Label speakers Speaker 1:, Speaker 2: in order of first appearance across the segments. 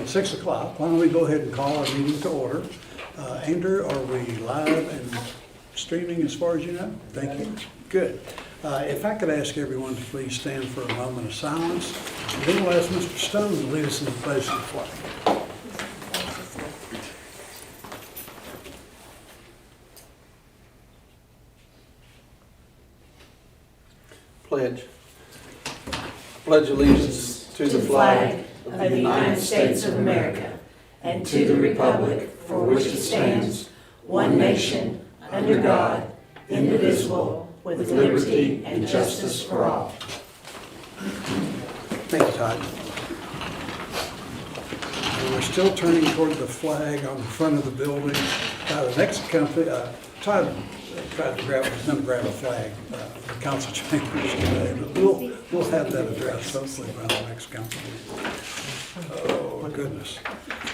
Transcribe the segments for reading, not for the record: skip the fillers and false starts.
Speaker 1: at 6 o'clock. Why don't we go ahead and call our meeting to order. Andrew, are we live and streaming as far as you know? Thank you. Good. If I could ask everyone to please stand for a moment of silence. And then we'll ask Mr. Stone to lead us in the pledge of the flag.
Speaker 2: Pledge. Pledge allegiance to the flag
Speaker 3: of the United States of America and to the republic for which it stands, one nation, under God, indivisible, with liberty and justice for all.
Speaker 1: Thank you, Todd. And we're still turning toward the flag on the front of the building. The next company, Todd tried to grab a flag for council chambers today, but we'll have that addressed hopefully by the next council meeting. Oh, goodness.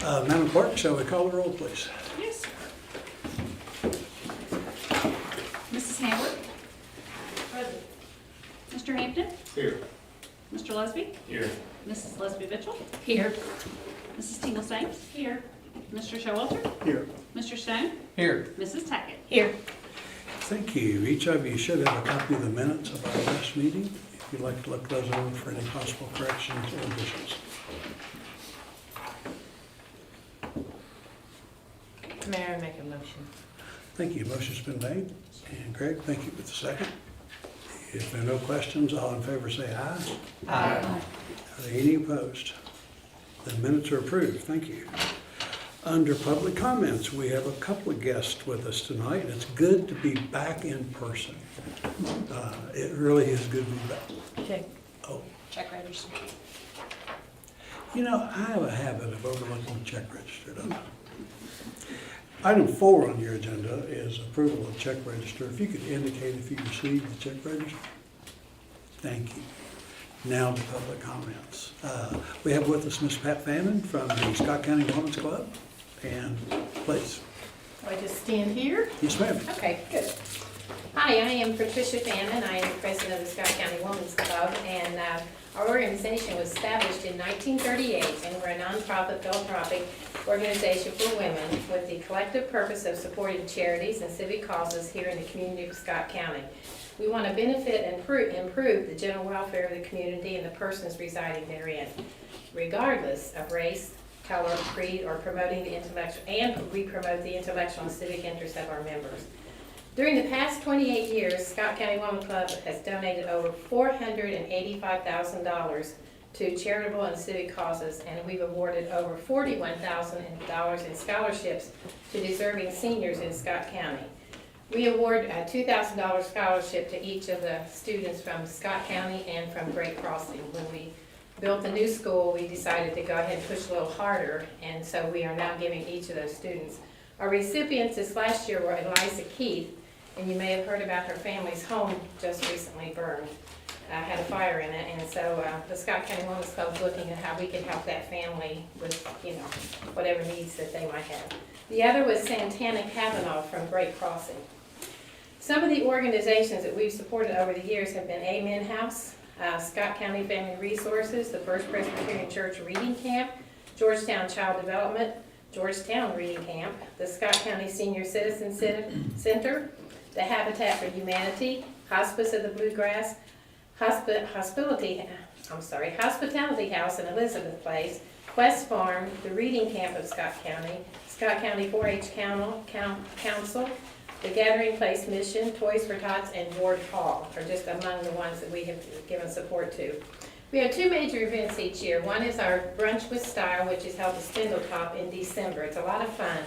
Speaker 1: Madam Clerk, shall we call the roll, please?
Speaker 4: Yes. Mrs. Howard? Present. Mr. Hampton?
Speaker 2: Here.
Speaker 4: Mr. Lesby?
Speaker 2: Here.
Speaker 4: Mrs. Lesby Mitchell?
Speaker 3: Here.
Speaker 4: Mrs. Tingle Saints? Here. Mr. Showalter?
Speaker 1: Here.
Speaker 4: Mr. Stone?
Speaker 2: Here.
Speaker 4: Mrs. Tackett?
Speaker 3: Here.
Speaker 1: Thank you. Each of you should have a copy of the minutes of our last meeting. If you'd like to look those over for any possible corrections or additions.
Speaker 3: Mayor, make a motion.
Speaker 1: Thank you. Motion's been made. And Greg, thank you for the second. If there are no questions, all in favor say aye.
Speaker 3: Aye.
Speaker 1: Are there any opposed? The minutes are approved. Thank you. Under public comments, we have a couple of guests with us tonight. It's good to be back in person. It really is good to be back.
Speaker 3: Check.
Speaker 1: Oh,
Speaker 4: Check register.
Speaker 1: you know, I have a habit of overlooking the check register, don't I? Item 4 on your agenda is approval of check register. If you could indicate if you received the check register. Thank you. Now to public comments. We have with us Ms. Pat Fannin from the Scott County Women's Club. And please.
Speaker 5: I just stand here?
Speaker 1: Yes, ma'am.
Speaker 5: Okay, good. Hi, I am Patricia Fannin. I am the president of the Scott County Women's Club, and our organization was established in 1938, and we're a nonprofit philanthropic organization for women with the collective purpose of supporting charities and civic causes here in the community of Scott County. We want to benefit and improve the general welfare of the community and the persons residing therein, regardless of race, color, creed, or promoting the intellectual, and we promote the intellectual and civic interests of our members. During the past 28 years, Scott County Women's Club has donated over $485,000 to charitable and civic causes, and we've awarded over $41,000 in scholarships to deserving seniors in Scott County. We award a $2,000 scholarship to each of the students from Scott County and from Great Crossing. When we built the new school, we decided to go ahead and push a little harder, and so we are now giving each of those students. Our recipients this last year were Eliza Keith, and you may have heard about her family's home just recently burned. Had a fire in it, and so the Scott County Women's Club is looking at how we can help that family with, whatever needs that they might have. The other was Santana Kavanaugh from Great Crossing. Some of the organizations that we've supported over the years have been Amen House, Scott County Family Resources, the First Presbyterian Church Reading Camp, Georgetown Child Development, Georgetown Reading Camp, the Scott County Senior Citizen Center, the Habitat for Humanity, Hospice of the Bluegrass, Hospitality House in Elizabeth Place, Quest Farm, the Reading Camp of Scott County 4-H Council, the Gathering Place Mission, Toys for Tots, and Ward Hall are just among the ones that we have given support to. We have two major events each year. One is our Brunch with Style, which is held at Spindletop in December. It's a lot of fun.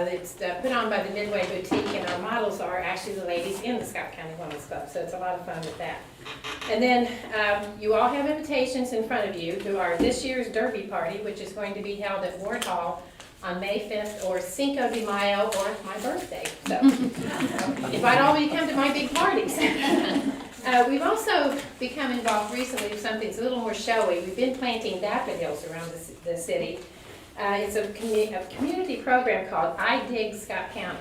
Speaker 5: It's put on by the Midway Boutique, and our models are actually the ladies in the Scott County Women's Club, so it's a lot of fun with that. And then you all have invitations in front of you to our this year's Derby Party, which is going to be held at Ward Hall on May 5th or Cinco de Mayo, or my birthday. So invite all of you to come to my big parties. We've also become involved recently with something that's a little more showy. We've been planting daffodils around the city. It's a community program called I Dig Scott County,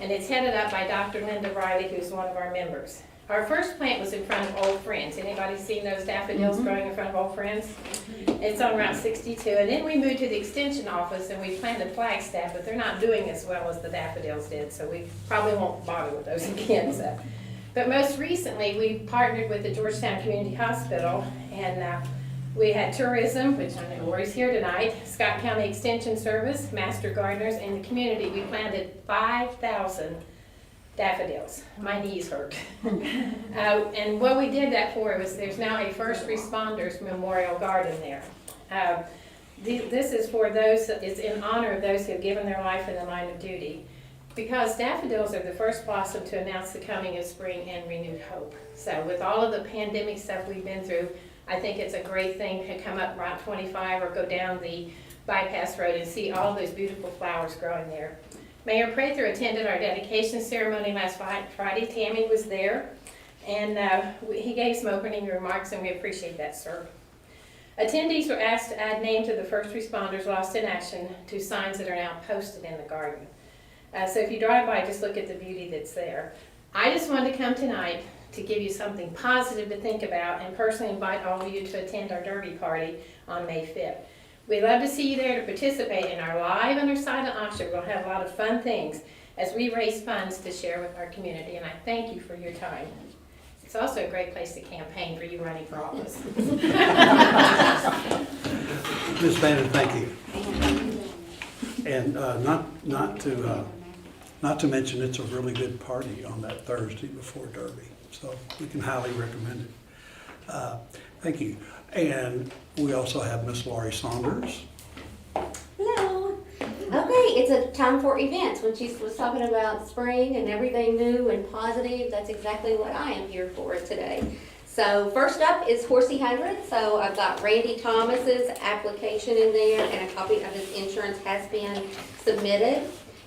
Speaker 5: and it's headed up by Dr. Linda Riley, who's one of our members. Our first plant was in front of Old Friends. Anybody seen those daffodils growing in front of Old Friends? It's on Route 62. And then we moved to the extension office and we planted flagstaff, but they're not doing as well as the daffodils did, so we probably won't bother with those again. So. But most recently, we partnered with the Georgetown Community Hospital, and we had tourism, which I know Lori's here tonight, Scott County Extension Service, Master Gardeners, and the community. We planted 5,000 daffodils. My knees hurt. And what we did that for was there's now a first responders memorial garden there. This is for those, it's in honor of those who have given their life in the line of duty. Because daffodils are the first blossom to announce the coming of spring and renewed hope. So with all of the pandemic stuff we've been through, I think it's a great thing to come up Route 25 or go down the bypass road and see all those beautiful flowers growing there. Mayor Prather attended our dedication ceremony last Friday. Tammy was there, and he gave some opening remarks, and we appreciate that, sir. Attendees were asked to add names of the first responders lost in action to signs that are now posted in the garden. So if you drive by, just look at the beauty that's there. I just wanted to come tonight to give you something positive to think about and personally invite all of you to attend our Derby party on May 5th. We'd love to see you there to participate in our live and our silent auction. We'll have a lot of fun things as we raise funds to share with our community, and I thank you for your time. It's also a great place to campaign for you running for office.
Speaker 1: Ms. Bannon, thank you. And not to mention, it's a really good party on that Thursday before Derby, so we can highly recommend it. Thank you. And we also have Miss Laurie Saunders.
Speaker 6: Hello. Okay, it's a time for events. When she was talking about spring and everything new and positive, that's exactly what I am here for today. So first up is Horsey 100. So I've got Randy Thomas's application in there, and a copy of his insurance has been submitted.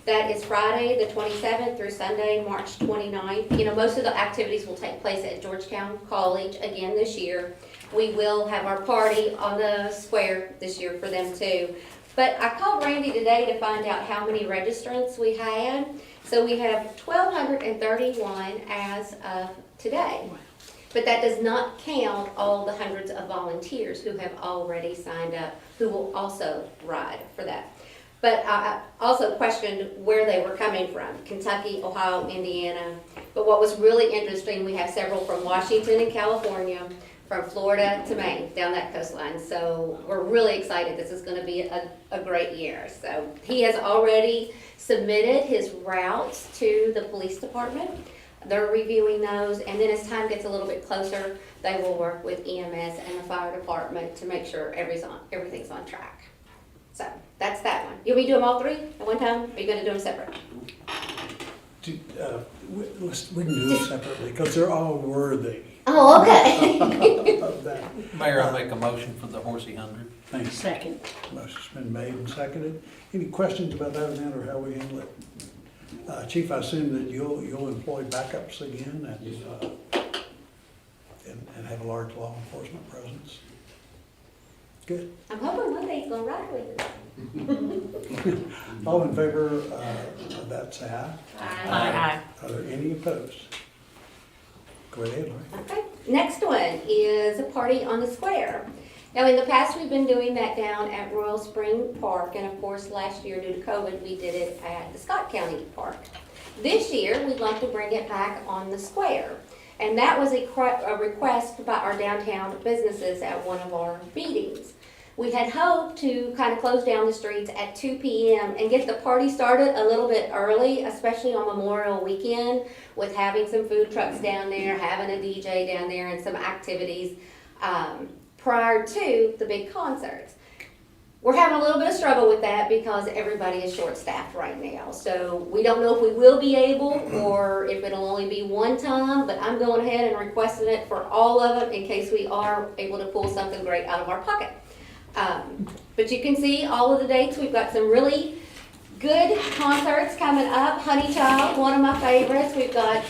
Speaker 6: That is Friday the 27th through Sunday, March 29th. You know, most of the activities will take place at Georgetown College again this year. We will have our party on the square this year for them too. But I called Randy today to find out how many registrants we had. So we have 1,231 as of today. But that does not count all the hundreds of volunteers who have already signed up, who will also ride for that. But I also questioned where they were coming from, Kentucky, Ohio, Indiana. But what was really interesting, we have several from Washington and California, from Florida to Maine, down that coastline. So we're really excited. This is gonna be a great year. So he has already submitted his routes to the police department. They're reviewing those, and then as time gets a little bit closer, they will work with EMS and the fire department to make sure everything's on track. So that's that one. You want me to do them all three at one time? Or are you gonna do them separate?
Speaker 1: We can do it separately, because they're all worthy
Speaker 6: Oh, okay.
Speaker 1: of that.
Speaker 2: Mayor, I make a motion for the Horsey 100.
Speaker 1: Thanks.
Speaker 3: Second.
Speaker 1: Motion's been made and seconded. Any questions about that event or how we handle it? Chief, I assume that you'll employ backups again and have a large law enforcement presence? Good.
Speaker 6: I'm hoping one day he's gonna ride with us.
Speaker 1: All in favor of that, say aye.
Speaker 3: Aye.
Speaker 1: Are there any opposed? Go ahead, Larry.
Speaker 6: Okay. Next one is a party on the square. Now, in the past, we've been doing that down at Royal Spring Park, and of course, last year due to COVID, we did it at the Scott County Park. This year, we'd like to bring it back on the square, and that was a request by our downtown businesses at one of our meetings. We had hoped to kind of close down the streets at 2 p.m. and get the party started a little bit early, especially on Memorial Weekend, with having some food trucks down there, having a DJ down there, and some activities prior to the big concerts. We're having a little bit of struggle with that because everybody is short-staffed right now. So we don't know if we will be able or if it'll only be one time, but I'm going ahead and requesting it for all of them in case we are able to pull something great out of our pocket. But you can see all of the dates. We've got some really good concerts coming up. Honey Child, one of my favorites. We've got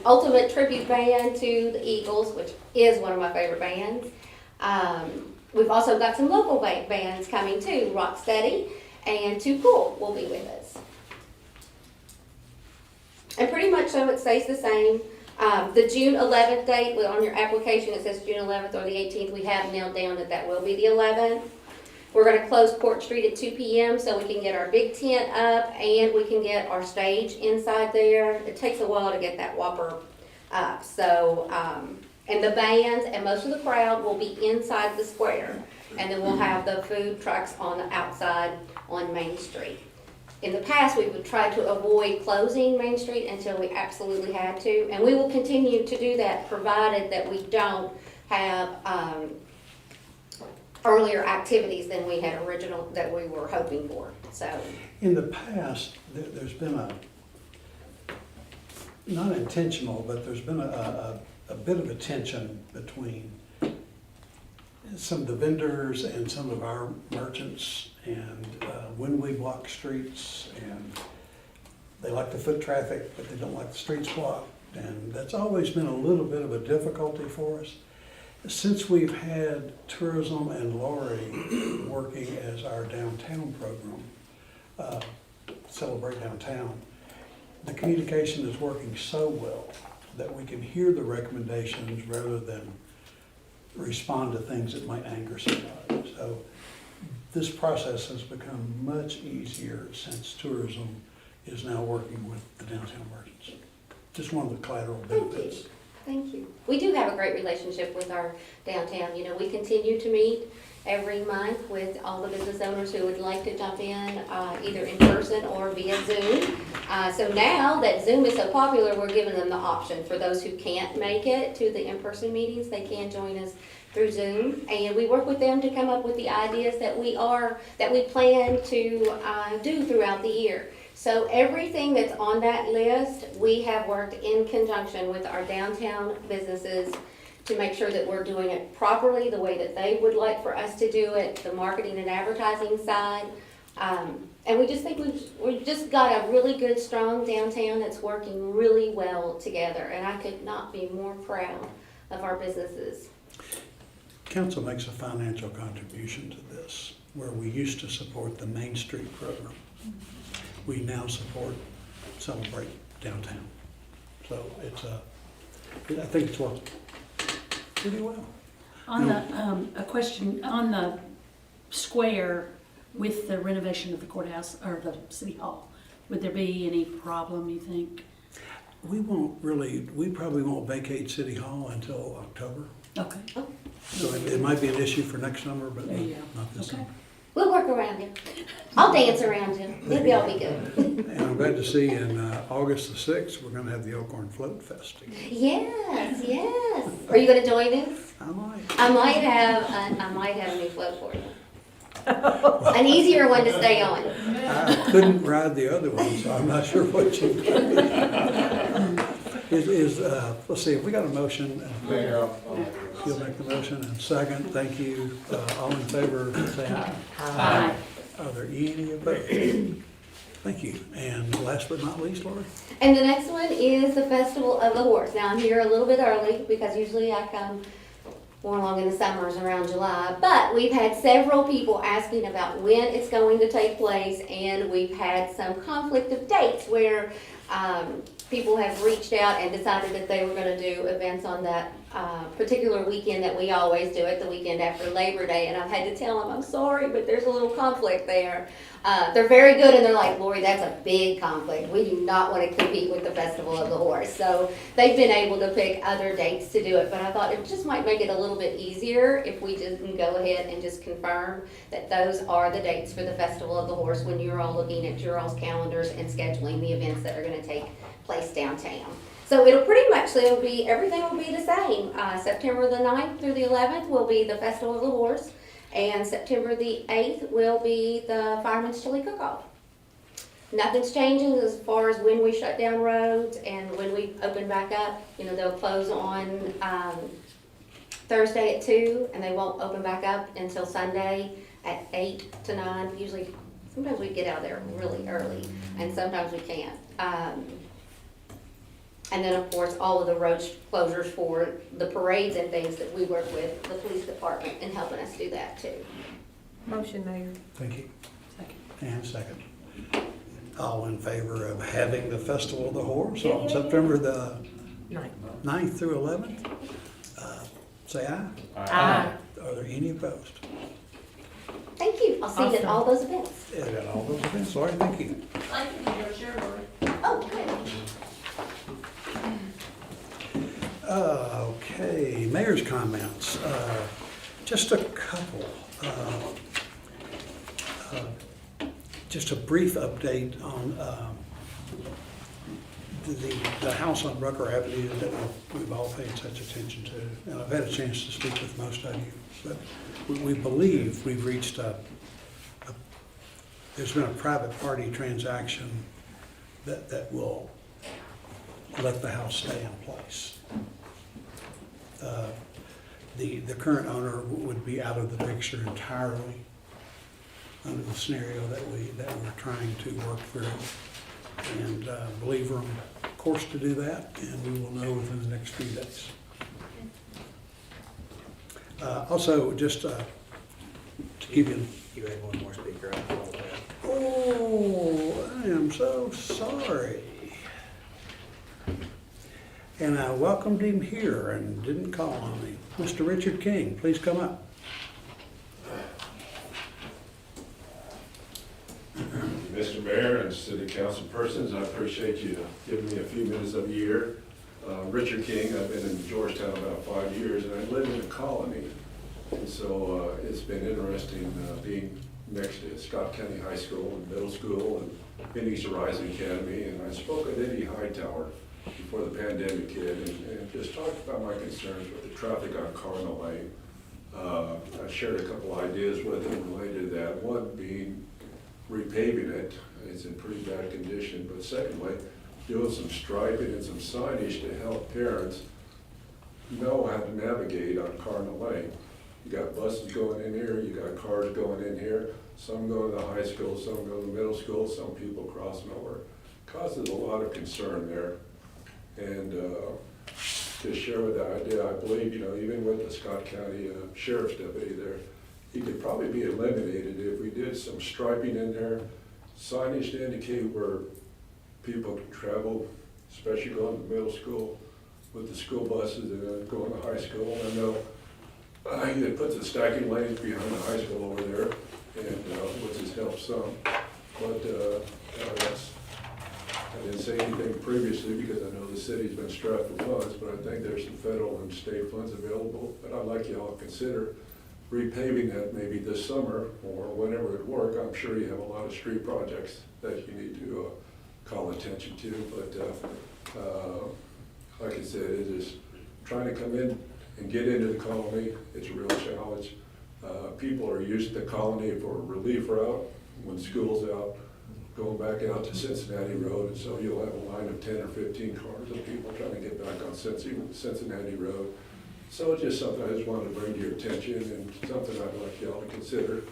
Speaker 6: Ultimate Tribute Band to the Eagles, which is one of my favorite bands. We've also got some local bands coming too. Rocksteady and Too Cool will be with us. And pretty much so it stays the same. The June 11th date, on your application, it says June 11th or the 18th. We have nailed down that that will be the 11th. We're gonna close Court Street at 2 p.m. so we can get our big tent up and we can get our stage inside there. It takes a while to get that whopper up. So, and the bands and most of the crowd will be inside the square. And then we'll have the food trucks on the outside on Main Street. In the past, we would try to avoid closing Main Street until we absolutely had to. And we will continue to do that provided that we don't have, earlier activities than we had that we were hoping for, so.
Speaker 1: In the past, there's been not intentional, but there's been a bit of a tension between some of the vendors and some of our merchants, and when we block streets, and they like the foot traffic, but they don't like the streets blocked, and that's always been a little bit of a difficulty for us. Since we've had tourism and Lori working as our downtown program, Celebrate Downtown, the communication is working so well that we can hear the recommendations rather than respond to things that might anger somebody. So this process has become much easier since tourism is now working with the downtown merchants. Just one of the collateral benefits.
Speaker 6: Thank you. We do have a great relationship with our downtown. You know, we continue to meet every month with all the business owners who would like to jump in, either in person or via Zoom. So now that Zoom is so popular, we're giving them the option for those who can't make it to the in-person meetings, they can join us through Zoom. And we work with them to come up with the ideas that we plan to do throughout the year. So everything that's on that list, we have worked in conjunction with our downtown businesses to make sure that we're doing it properly, the way that they would like for us to do it, the marketing and advertising side. And we just think we've just got a really good, strong downtown that's working really well together. And I could not be more proud of our businesses.
Speaker 1: Council makes a financial contribution to this, where we used to support the Main Street program. We now support Celebrate Downtown. So I think it's worked pretty well.
Speaker 3: On the, a question, on the square with the renovation of the courthouse, or the city hall, would there be any problem, you think?
Speaker 1: We probably won't vacate City Hall until October.
Speaker 3: Okay.
Speaker 1: So it might be an issue for next summer, but
Speaker 3: There you
Speaker 1: not this
Speaker 3: Okay.
Speaker 1: summer.
Speaker 6: We'll work around you. I'll dance around you. Maybe I'll be good.
Speaker 1: And I'm glad to see in August the 6th, we're gonna have the Elkhorn Float Fest again.
Speaker 6: Yes, yes. Are you gonna join us?
Speaker 1: I might.
Speaker 6: I might have a new float for you. An easier one to stay on.
Speaker 1: I couldn't ride the other one, so I'm not sure what you've done. Let's see, if we got a motion, you'll make the motion, and second, thank you. All in favor, say aye.
Speaker 3: Aye.
Speaker 1: Are there any opposed? Thank you. And last but not least, Lori?
Speaker 6: And the next one is the Festival of the Horse. Now, I'm here a little bit early because usually I come more along in the summers around July, but we've had several people asking about when it's going to take place, and we've had some conflict of dates where people have reached out and decided that they were going to do events on that particular weekend that we always do it, the weekend after Labor Day, and I've had to tell them, I'm sorry, but there's a little conflict there. They're very good, and they're like, Lori, that's a big conflict. We do not want to compete with the Festival of the Horse. So they've been able to pick other dates to do it, but I thought it just might make it a little bit easier if we just can go ahead and just confirm that those are the dates for the Festival of the Horse when you're all looking at your all's calendars and scheduling the events that are going to take place downtown. So it'll pretty much, everything will be the same. September the 9th through the 11th will be the Festival of the Horse. And September the 8th will be the Fireman's Chili Cook-Off. Nothing's changing as far as when we shut down roads and when we open back up. You know, they'll close on Thursday at 2, and they won't open back up until Sunday at 8 to 9. Usually, sometimes we get out there really early, and sometimes we can't. And then, of course, all of the road closures for the parades and things that we work with the police department in helping us do that too.
Speaker 5: Motion, Mayor.
Speaker 1: Thank you.
Speaker 3: Second.
Speaker 1: And second. All in favor of having the Festival of the Horse on September the 9th through 11th. Say aye.
Speaker 3: Aye.
Speaker 1: Are there any opposed?
Speaker 6: Thank you. I'll see you at all those events.
Speaker 1: Yeah, got all those events. Lori, thank you.
Speaker 4: Thank you, your share, Lori.
Speaker 6: Oh, good.
Speaker 1: Okay, mayor's comments. Just a couple. Just a brief update on the house on Rucker Avenue that we've all paid such attention to. And I've had a chance to speak with most of you, but we believe we've reached there's been a private party transaction that will let the house stay in place. The current owner would be out of the picture entirely under the scenario that we're trying to work through. And believe we're on course to do that, and we will know within the next few days. Also, just to give you...
Speaker 7: You had one more speaker.
Speaker 1: Oh, I am so sorry. And I welcomed him here and didn't call on him. Mr. Richard King, please come up.
Speaker 8: Mr. Mayor and City Council persons, I appreciate you giving me a few minutes of the year. Richard King, I've been in Georgetown about 5 years, and I live in a colony. And so it's been interesting being next to Scott County High School and Middle School and Phoenix Rising Academy. And I spoke with Eddie Hightower before the pandemic hit and just talked about my concerns with the traffic on Cardinal Lane. I shared a couple ideas with him related to that. One being repaving it. It's in pretty bad condition. But secondly, doing some striping and some signage to help parents know how to navigate on Cardinal Lane. You got buses going in here, you got cars going in here, some go to the high school, some go to the middle school, some people crossing over. Causes a lot of concern there. And to share with that idea, I believe, even with the Scott County Sheriff's deputy there, he could probably be eliminated if we did some striping in there, signage to indicate where people can travel, especially going to middle school with the school buses and then going to high school. I know he had put the stacking lanes behind the high school over there, and which has helped some. But I didn't say anything previously because I know the city's been strapped for funds, but I think there's some federal and state funds available. But I'd like y'all to consider repaving that maybe this summer or whenever it works. I'm sure you have a lot of street projects that you need to call attention to. But like I said, it is trying to come in and get into the colony. It's a real challenge. People are used to the colony for a relief route when school's out, going back out to Cincinnati Road, and so you'll have a line of 10 or 15 cars of people trying to get back on Cincinnati Road. So it's just something I just wanted to bring to your attention and something I'd like y'all to consider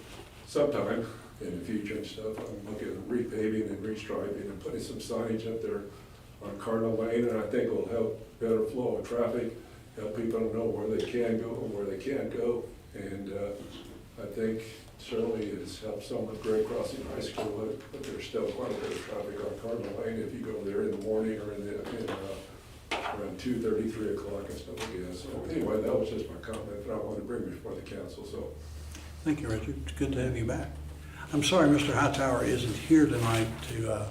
Speaker 8: sometime in the future and stuff. I'm looking at repaving and restriping and putting some signage up there on Cardinal Lane, and I think it will help better flow of traffic, help people know where they can go and where they can't go. And I think certainly it's helped some with Gray Crossing High School, but there's still quite a bit of traffic on Cardinal Lane if you go there in the morning or around 2:30, 3 o'clock and stuff like that. So anyway, that was just my comment that I wanted to bring before the council. So
Speaker 1: Thank you, Richard. It's good to have you back. I'm sorry Mr. Hightower isn't here tonight to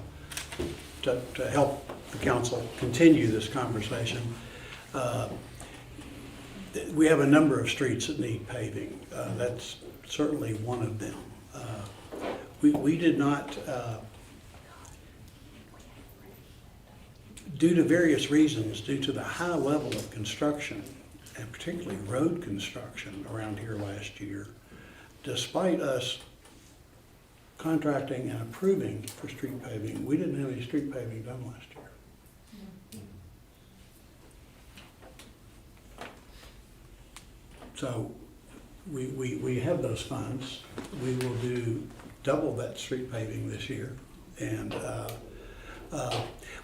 Speaker 1: help the council continue this conversation. We have a number of streets that need paving. That's certainly one of them. We did not, due to various reasons, due to the high level of construction, and particularly road construction around here last year, despite us contracting and approving for street paving, we didn't have any street paving done last year. So we have those funds. We will do double that street paving this year. And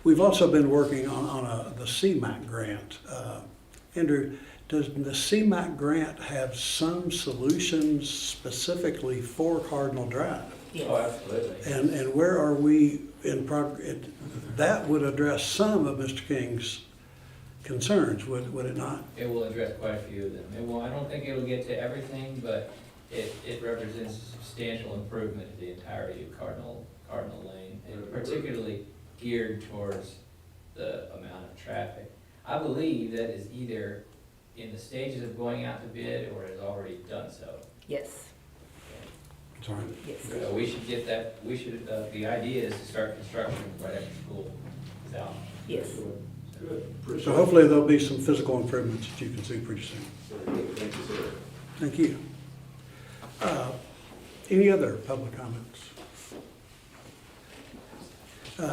Speaker 1: we've also been working on the CMAQ grant. Andrew, does the CMAQ grant have some solutions specifically for Cardinal Drive?
Speaker 7: Yes. Oh, absolutely.
Speaker 1: And where are we in progress? That would address some of Mr. King's concerns, would it not?
Speaker 9: It will address quite a few of them. I don't think it'll get to everything, but it represents a substantial improvement to the entirety of Cardinal Lane, and particularly geared towards the amount of traffic. I believe that is either in the stages of going out to bid or has already done so.
Speaker 3: Yes,
Speaker 1: Sorry.
Speaker 3: yes.
Speaker 9: So we should get that, the idea is to start construction right after school is out.
Speaker 3: Yes.
Speaker 8: Good.
Speaker 1: So hopefully there'll be some physical improvements that you can see pretty soon.
Speaker 8: Thank you, sir.
Speaker 1: Thank you. Any other public comments?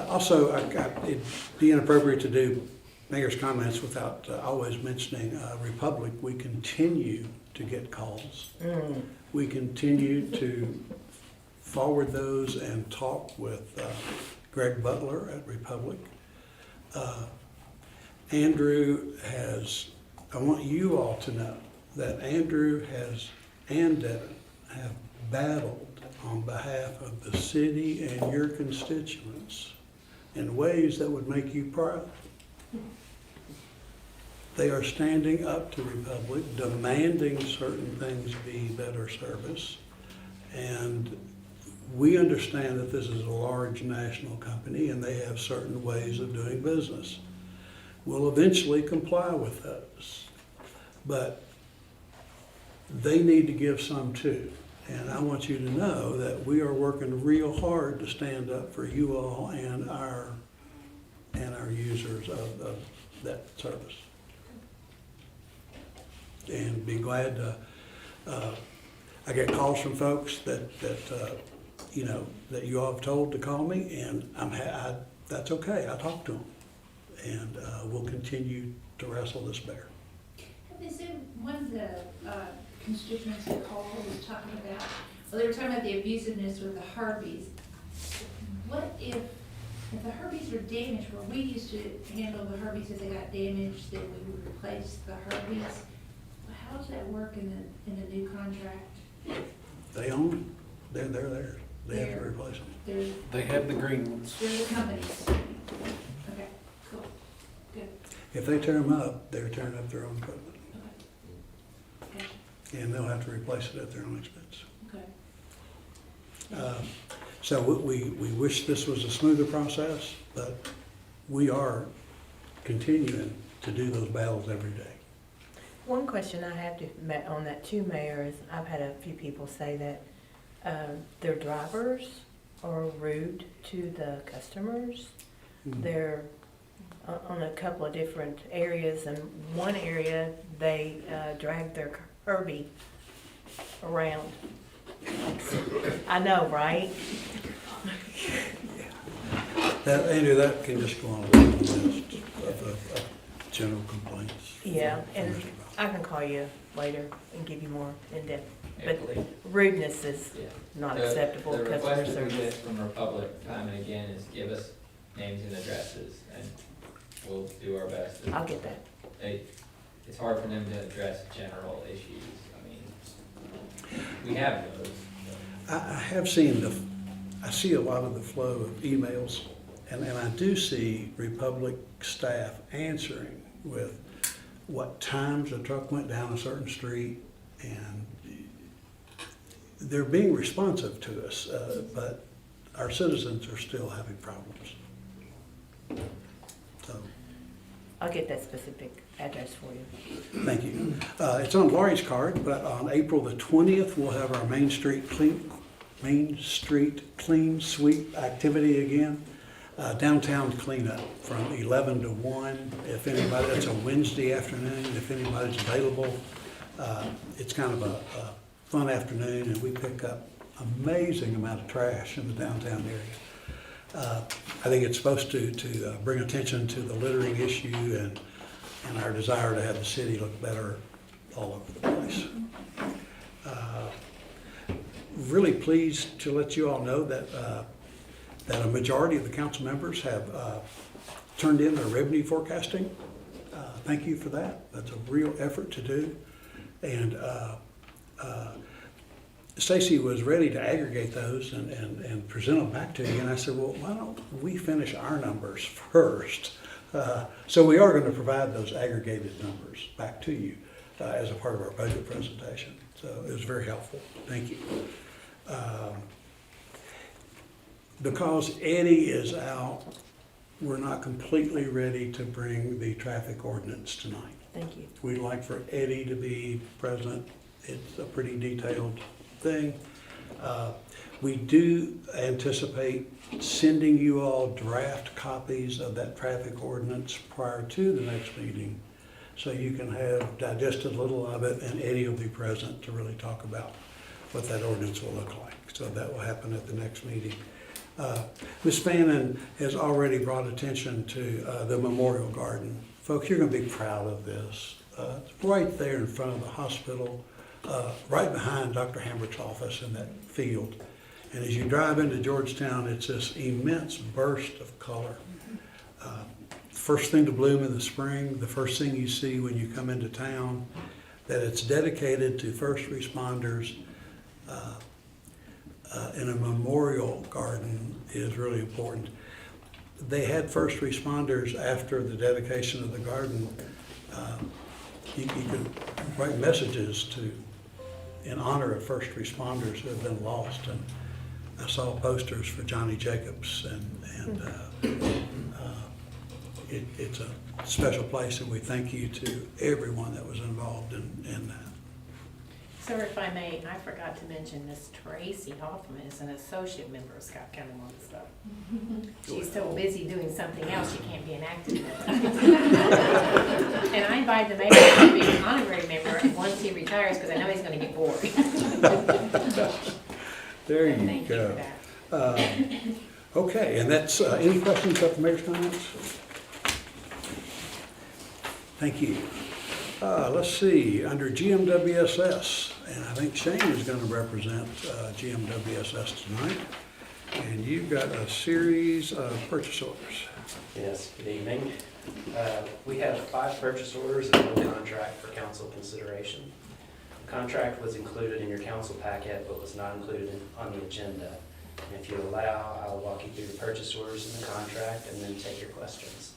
Speaker 1: Also, it'd be inappropriate to do mayor's comments without always mentioning Republic. We continue to get calls. We continue to forward those and talk with Greg Butler at Republic. Andrew has, I want you all to know that Andrew and Devin have battled on behalf of the city and your constituents in ways that would make you proud. They are standing up to Republic, demanding certain things be better service. And we understand that this is a large national company and they have certain ways of doing business. We'll eventually comply with those. But they need to give some too. And I want you to know that we are working real hard to stand up for you all and our users of that service. And be glad to, I get calls from folks that you all have told to call me, and that's okay, I talk to them. And we'll continue to wrestle this bear.
Speaker 10: Is there one of the constituents that called was talking about, well, they were talking about the abusiveness with the Harveys. What if the Harveys were damaged, where we used to handle the Harveys, if they got damaged, then we would replace the Harveys? Well, how does that work in the new contract?
Speaker 1: They own them, they're theirs, they have to replace them.
Speaker 2: They have the green ones.
Speaker 10: They're the companies. Okay, cool, good,
Speaker 1: If they tear them up, they're tearing up their own equipment.
Speaker 10: okay, gotcha,
Speaker 1: And they'll have to replace it at their own expense.
Speaker 10: okay.
Speaker 1: So we wish this was a smoother process, but we are continuing to do those battles every day.
Speaker 3: One question I have on that too, Mayor, is I've had a few people say that their drivers are rude to the customers. They're on a couple of different areas. In one area, they drag their Herbie around. I know, right?
Speaker 1: Andrew, that can just go on a long list of general complaints.
Speaker 3: Yeah, and I can call you later and give you more in-depth. But
Speaker 9: Absolutely.
Speaker 3: rudeness is
Speaker 9: Yeah.
Speaker 3: not
Speaker 9: The-
Speaker 3: acceptable
Speaker 9: The
Speaker 3: customer
Speaker 9: request that we get
Speaker 3: service.
Speaker 9: from Republic time and again is give us names and addresses, and we'll do our best.
Speaker 3: I'll get that.
Speaker 9: It's hard for them to address general issues. I mean, we have those.
Speaker 1: I have seen I see a lot of the flow of emails, and I do see Republic staff answering with what times a truck went down a certain street, and they're being responsive to us, but our citizens are still having problems. So,
Speaker 3: I'll get that specific address for you.
Speaker 1: thank you. It's on Laurie's card, but on April the 20th, we'll have our Main Street Clean Sweep activity again. Downtown cleanup from 11 to 1. If anybody, that's a Wednesday afternoon, if anybody's available. It's kind of a fun afternoon, and we pick up amazing amount of trash in the downtown area. I think it's supposed to bring attention to the littering issue and our desire to have the city look better all over the place. Really pleased to let you all know that a majority of the council members have turned in their revenue forecasting. Thank you for that. That's a real effort to do. And Stacy was ready to aggregate those and present them back to you. And I said, well, why don't we finish our numbers first? So we are going to provide those aggregated numbers back to you as a part of our budget presentation. So it was very helpful. Thank you. Because Eddie is out, we're not completely ready to bring the traffic ordinance tonight.
Speaker 3: Thank you.
Speaker 1: We'd like for Eddie to be present. It's a pretty detailed thing. We do anticipate sending you all draft copies of that traffic ordinance prior to the next meeting, so you can have digested a little of it, and Eddie will be present to really talk about what that ordinance will look like. So that will happen at the next meeting. Ms. Fannin has already brought attention to the Memorial Garden. Folks, you're going to be proud of this. It's right there in front of the hospital, right behind Dr. Hambrick's office in that field. And as you drive into Georgetown, it's this immense burst of color. First thing to bloom in the spring, the first thing you see when you come into town, that it's dedicated to first responders in a memorial garden is really important. They had first responders after the dedication of the garden. You could write messages in honor of first responders who have been lost. And I saw posters for Johnny Jacobs, and it's a special place, and we thank you to everyone that was involved in that.
Speaker 5: Sir, if I may, I forgot to mention Miss Tracy Hoffman is an associate member of Scott County Stuff. She's so busy doing something else, she can't be an active member. And I invited the mayor to be an honorary member once he retires, because I know he's gonna get bored.
Speaker 1: There you
Speaker 5: Thank you
Speaker 1: go.
Speaker 5: for that.
Speaker 1: Okay, and that's, any questions about the mayor's comments? Thank you. Let's see, under GMWSS, and I think Shane is going to represent GMWSS tonight, and you've got a series of purchase orders.
Speaker 11: Yes, good evening. We have 5 purchase orders and 1 contract for council consideration. The contract was included in your council packet, but was not included on the agenda. And if you allow, I'll walk you through the purchase orders and the contract and then take your questions.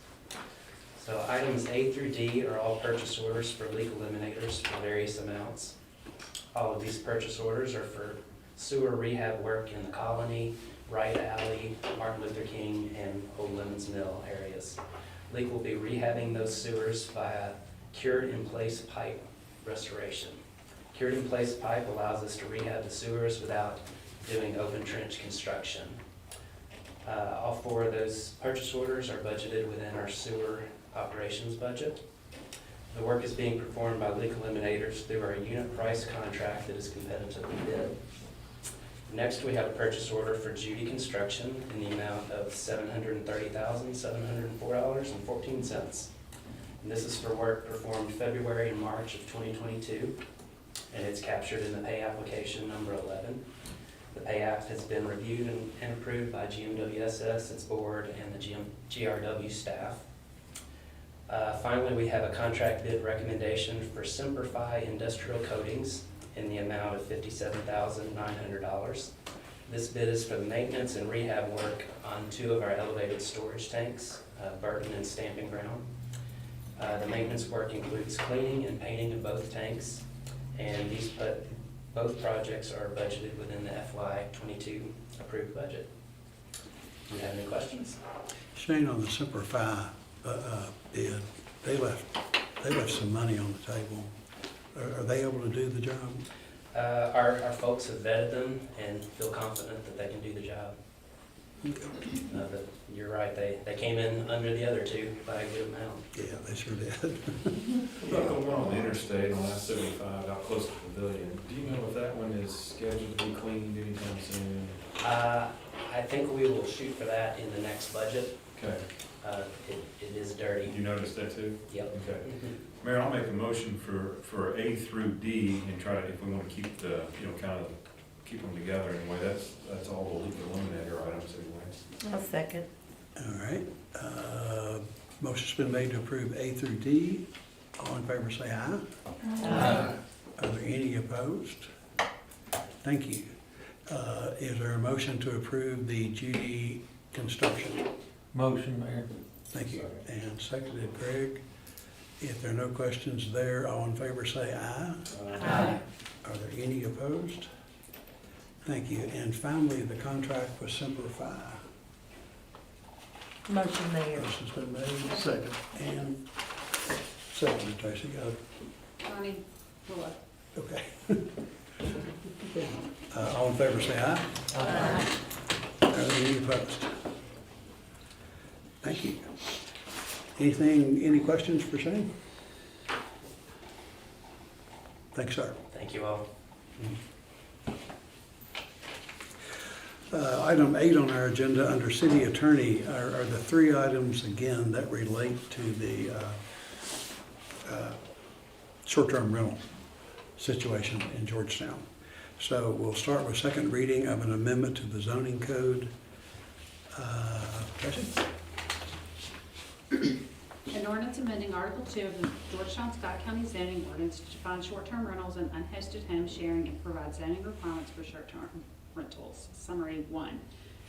Speaker 11: So items A through D are all purchase orders for leak eliminators for various amounts. All of these purchase orders are for sewer rehab work in the Colony, Wright Alley, Martin Luther King, and Old Lemons Mill areas. Leak will be rehabbing those sewers via cured-in-place pipe restoration. Cured-in-place pipe allows us to rehab the sewers without doing open trench construction. All 4 of those purchase orders are budgeted within our sewer operations budget. The work is being performed by leak eliminators through our unit price contract that is competitively bid. Next, we have a purchase order for Judy Construction in the amount of $730,704.14. This is for work performed February and March of 2022, and it's captured in the pay application number 11. The pay app has been reviewed and approved by GMWSS, its board, and the GRW staff. Finally, we have a contract bid recommendation for Semper Industrial Coatings in the amount of $57,900. This bid is for the maintenance and rehab work on 2 of our elevated storage tanks, Burton and Stamping Ground. The maintenance work includes cleaning and painting of both tanks, and both projects are budgeted within the FY22 approved budget. Do you have any questions?
Speaker 1: Shane, on the Semper Fi bid, they left some money on the table. Are they able to do the job?
Speaker 11: Our folks have vetted them and feel confident that they can do the job. But you're right, they came in under the other 2 by a good amount.
Speaker 1: Yeah, they sure did.
Speaker 7: What about going on the interstate on I-75 out close to Pavilion? Do you know if that one is scheduled to be cleaned anytime soon?
Speaker 11: I think we will shoot for that in the next budget.
Speaker 7: Okay.
Speaker 11: It is dirty.
Speaker 7: You noticed that too?
Speaker 11: Yep.
Speaker 7: Okay. Mayor, I'll make a motion for A through D and try to, if we want to keep the, kind of keep them together in a way, that's all the leak eliminator items anyway.
Speaker 3: I'll second.
Speaker 1: All right. Motion's been made to approve A through D. All in favor say aye.
Speaker 3: Aye.
Speaker 1: Are there any opposed? Thank you. Is there a motion to approve the Judy Construction?
Speaker 2: Motion, Mayor.
Speaker 1: Thank you. And seconded Greg. If there are no questions there, all in favor say aye.
Speaker 3: Aye.
Speaker 1: Are there any opposed? Thank you. And finally, the contract with Semper Fi.
Speaker 3: Motion, Mayor.
Speaker 1: Motion's been made. Second. And seconded, Tracy.
Speaker 4: Connie, Willow.
Speaker 1: Okay. All in favor say aye.
Speaker 3: Aye.
Speaker 1: Are there any opposed? Thank you. Any questions for Shane? Thanks, sir.
Speaker 11: Thank you all.
Speaker 1: Item 8 on our agenda under city attorney are the 3 items again that relate to the short-term rental situation in Georgetown. So we'll start with second reading of an amendment to the zoning code. Tracy?
Speaker 4: An ordinance amending Article 2 of the Georgetown Scott County zoning ordinance to define short-term rentals and unhosted home sharing and provide zoning requirements for short-term rentals. Summary 1.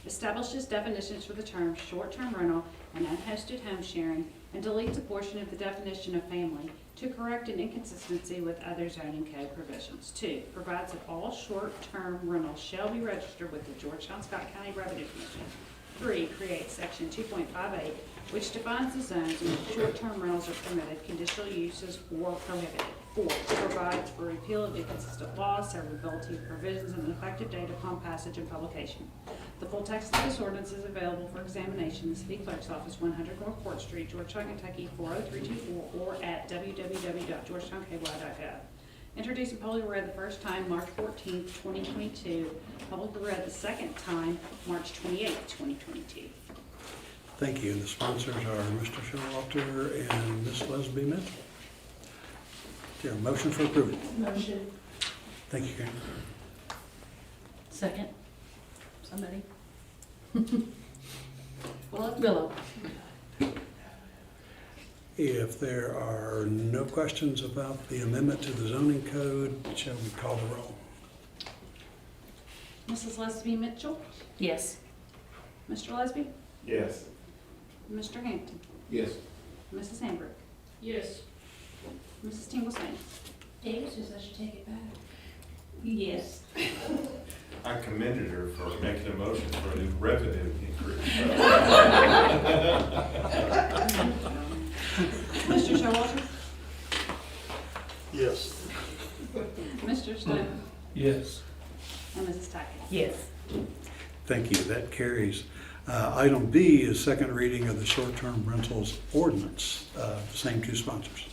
Speaker 4: Establishes definitions for the terms short-term rental and unhosted home sharing and deletes a portion of the definition of family to correct an inconsistency with other zoning code provisions. 2. Provides that all short-term rentals shall be registered with the Georgetown Scott County Revenue Commission. 3. Creates section 2.58, which defines the zones in which short-term rentals are permitted, conditional uses, or prohibited. 4. Provides for repeal of inconsistent laws, severability of provisions, and an effective date upon passage and publication. The full text of this ordinance is available for examination in the City Clerk's Office, 100 North Court Street, Georgetown, Kentucky, 40324, or at www.georgetownky.gov. Introduced and publicly read the first time March 14th, 2022. Publicly read the second time March 28th, 2022.
Speaker 1: Thank you. The sponsors are Mr. Showalter and Ms. Leslie Mitchell. Is there a motion for approval?
Speaker 3: Motion.
Speaker 1: Thank you, Karen.
Speaker 3: Second. Somebody.
Speaker 4: Willow.
Speaker 1: If there are no questions about the amendment to the zoning code, shall we call the roll?
Speaker 4: Mrs. Leslie Mitchell?
Speaker 3: Yes.
Speaker 4: Mr. Lesby?
Speaker 7: Yes.
Speaker 4: Mr. Hampton?
Speaker 8: Yes.
Speaker 4: Mrs. Hambrick?
Speaker 10: Yes.
Speaker 4: Mrs. Tingleston?
Speaker 10: David says I should take it back.
Speaker 3: Yes.
Speaker 7: I commended her for making a motion for a new revenue increase.
Speaker 4: Mr. Showalter?
Speaker 1: Yes.
Speaker 4: Mr. Stone?
Speaker 2: Yes.
Speaker 4: And Mrs. Tackett?
Speaker 3: Yes.
Speaker 1: Thank you. That carries. Item B is second reading of the short-term rentals ordinance. Same 2 sponsors.